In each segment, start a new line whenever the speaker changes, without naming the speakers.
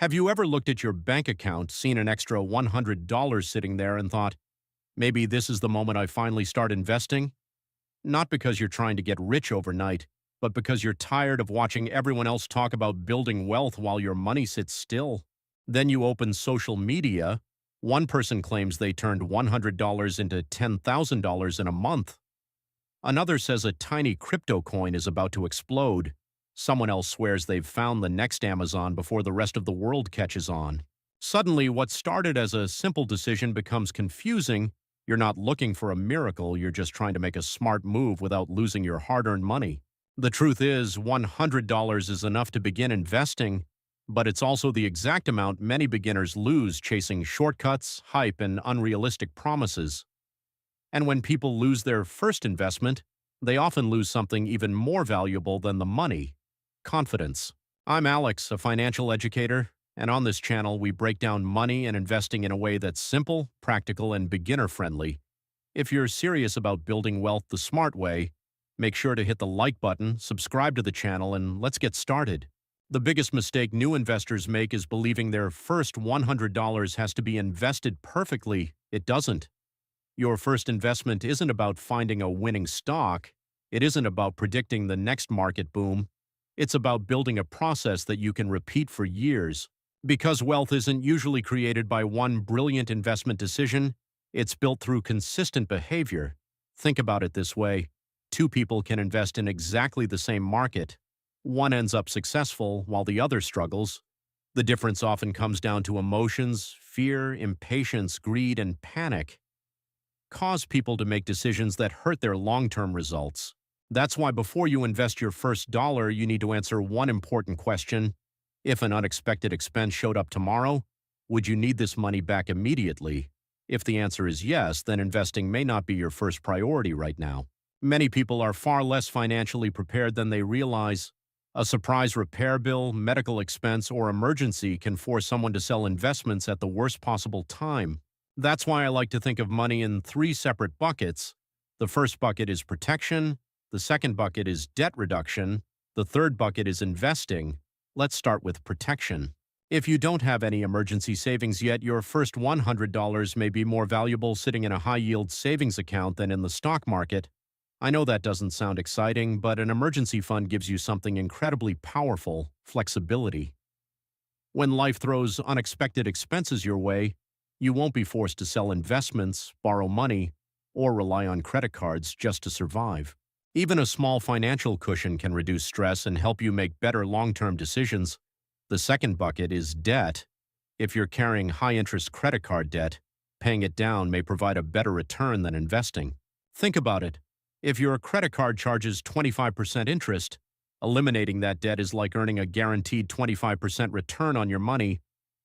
Have you ever looked at your bank account, seen an extra $100 sitting there, and thought, maybe this is the moment I finally start investing? Not because you're trying to get rich overnight, but because you're tired of watching everyone else talk about building wealth while your money sits still. Then you open social media. One person claims they turned $100 into $10,000 in a month. Another says a tiny crypto coin is about to explode. Someone else swears they've found the next Amazon before the rest of the world catches on. Suddenly, what started as a simple decision becomes confusing. You're not looking for a miracle, you're just trying to make a smart move without losing your hard-earned money. The truth is, $100 is enough to begin investing, but it's also the exact amount many beginners lose chasing shortcuts, hype, and unrealistic promises. And when people lose their first investment, they often lose something even more valuable than the money: confidence. I'm Alex, a financial educator, and on this channel we break down money and investing in a way that's simple, practical, and beginner-friendly. If you're serious about building wealth the smart way, make sure to hit the like button, subscribe to the channel, and let's get started. The biggest mistake new investors make is believing their first $100 has to be invested perfectly. It doesn't. Your first investment isn't about finding a winning stock. It isn't about predicting the next market boom. It's about building a process that you can repeat for years. Because wealth isn't usually created by one brilliant investment decision, it's built through consistent behavior. Think about it this way: two people can invest in exactly the same market. One ends up successful while the other struggles. The difference often comes down to emotions: fear, impatience, greed, and panic cause people to make decisions that hurt their long-term results. That's why before you invest your first dollar, you need to answer one important question. If an unexpected expense showed up tomorrow, would you need this money back immediately? If the answer is yes, then investing may not be your first priority right now. Many people are far less financially prepared than they realize. A surprise repair bill, medical expense, or emergency can force someone to sell investments at the worst possible time. That's why I like to think of money in three separate buckets. The first bucket is protection, the second bucket is debt reduction, the third bucket is investing. Let's start with protection. If you don't have any emergency savings yet, your first $100 may be more valuable sitting in a high-yield savings account than in the stock market. I know that doesn't sound exciting, but an emergency fund gives you something incredibly powerful: flexibility. When life throws unexpected expenses your way, you won't be forced to sell investments, borrow money, or rely on credit cards just to survive. Even a small financial cushion can reduce stress and help you make better long-term decisions. The second bucket is debt. If you're carrying high-interest credit card debt, paying it down may provide a better return than investing. Think about it. If your credit card charges 25% interest, eliminating that debt is like earning a guaranteed 25% return on your money.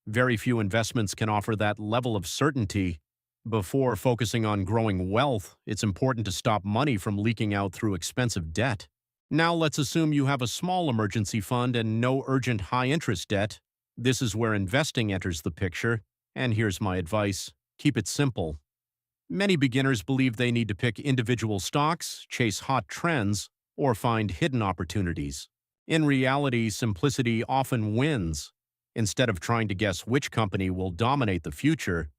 Very few investments can offer that level of certainty. Before focusing on growing wealth, it's important to stop money from leaking out through expensive debt. Now let's assume you have a small emergency fund and no urgent high-interest debt. This is where investing enters the picture, and here's my advice: keep it simple. Many beginners believe they need to pick individual stocks, chase hot trends, or find hidden opportunities. In reality, simplicity often wins. Instead of trying to guess which company will dominate the future,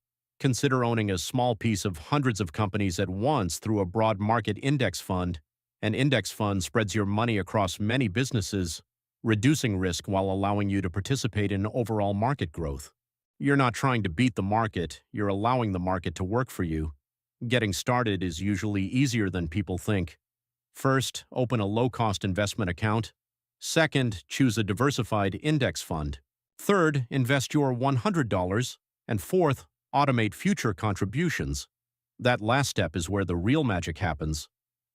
consider owning a small piece of hundreds of companies at once through a broad market index fund. An index fund spreads your money across many businesses, reducing risk while allowing you to participate in overall market growth. You're not trying to beat the market, you're allowing the market to work for you. Getting started is usually easier than people think. First, open a low-cost investment account. Second, choose a diversified index fund. Third, invest your $100. And fourth, automate future contributions. That last step is where the real magic happens.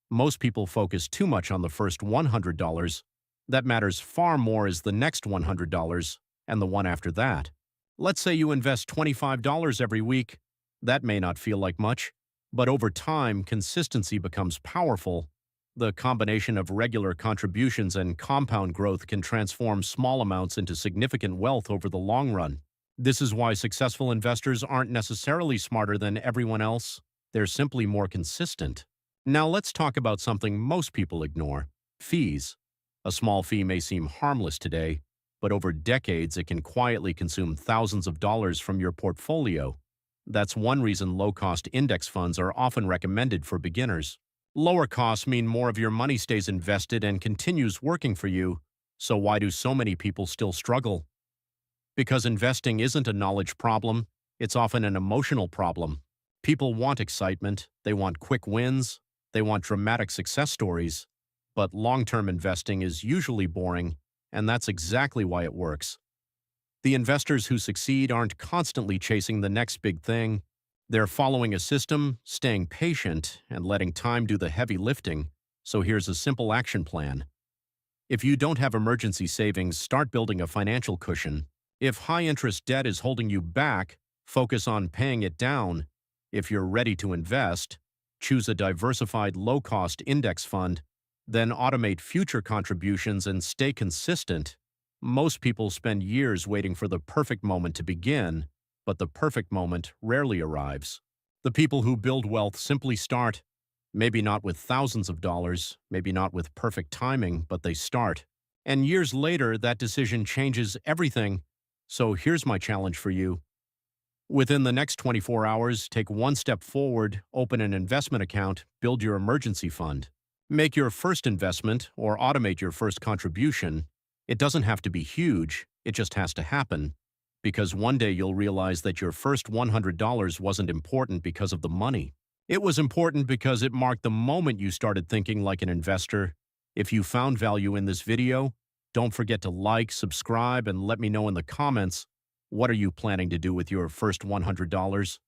Most people focus too much on the first $100. That matters far more is the next $100 and the one after that. Let's say you invest $25 every week. That may not feel like much, but over time, consistency becomes powerful. The combination of regular contributions and compound growth can transform small amounts into significant wealth over the long run. This is why successful investors aren't necessarily smarter than everyone else. They're simply more consistent. Now let's talk about something most people ignore: fees. A small fee may seem harmless today, but over decades it can quietly consume thousands of dollars from your portfolio. That's one reason low-cost index funds are often recommended for beginners. Lower costs mean more of your money stays invested and continues working for you. So why do so many people still struggle? Because investing isn't a knowledge problem, it's often an emotional problem. People want excitement, they want quick wins, they want dramatic success stories. But long-term investing is usually boring, and that's exactly why it works. The investors who succeed aren't constantly chasing the next big thing. They're following a system, staying patient, and letting time do the heavy lifting. So here's a simple action plan. If you don't have emergency savings, start building a financial cushion. If high-interest debt is holding you back, focus on paying it down. If you're ready to invest, choose a diversified low-cost index fund, then automate future contributions and stay consistent. Most people spend years waiting for the perfect moment to begin, but the perfect moment rarely arrives. The people who build wealth simply start. Maybe not with thousands of dollars, maybe not with perfect timing, but they start. And years later, that decision changes everything. So here's my challenge for you. Within the next 24 hours, take one step forward, open an investment account, build your emergency fund. Make your first investment or automate your first contribution. It doesn't have to be huge, it just has to happen. Because one day you'll realize that your first $100 wasn't important because of the money. It was important because it marked the moment you started thinking like an investor. If you found value in this video, don't forget to like, subscribe, and let me know in the comments, what are you planning to do with your first $100?